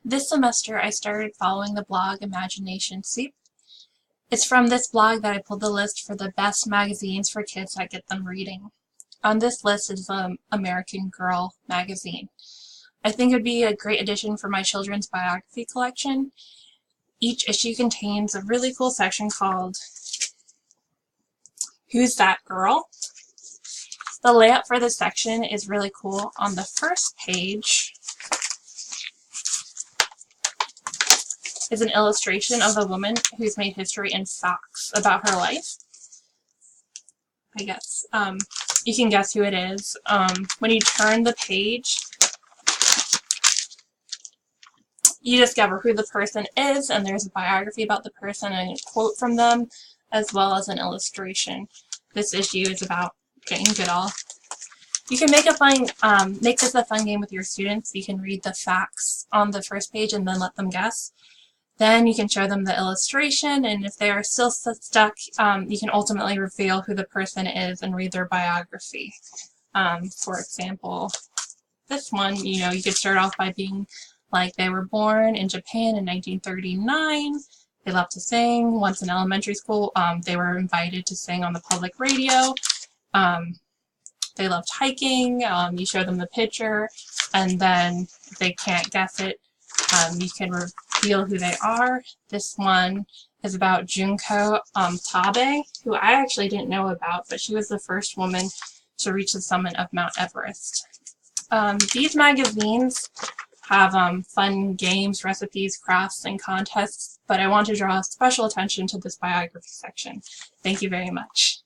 This semester, I started following the blog Imagination Soup. It's from this blog that I pulled the list for the best magazines for kids that get them reading. On this list is the American Girl magazine. I think it would be a great addition for my children's biography collection. Each issue contains a really cool section called Who's That Girl? The layout for this section is really cool. On the first page is an illustration of a woman who's made history in facts about her life. I guess. You can guess who it is. When you turn the page, you discover who the person is, and there's a biography about the person and a quote from them, as well as an illustration. This issue is about Jane Goodall. You can make this a fun game with your students. You can read the facts on the first page and then let them guess. Then you can show them the illustration, and if they are still stuck, you can ultimately reveal who the person is and read their biography. For example, this one, you could start off by being like they were born in Japan in 1939. They loved to sing. Once in elementary school, they were invited to sing on the public radio. They loved hiking. You show them the picture, and then if they can't guess it, you can reveal who they are. This one is about Junko Tabe, who I actually didn't know about, but she was the first woman to reach the summit of Mount Everest. These magazines have fun games, recipes, crafts, and contests, but I want to draw special attention to this biography section. Thank you very much.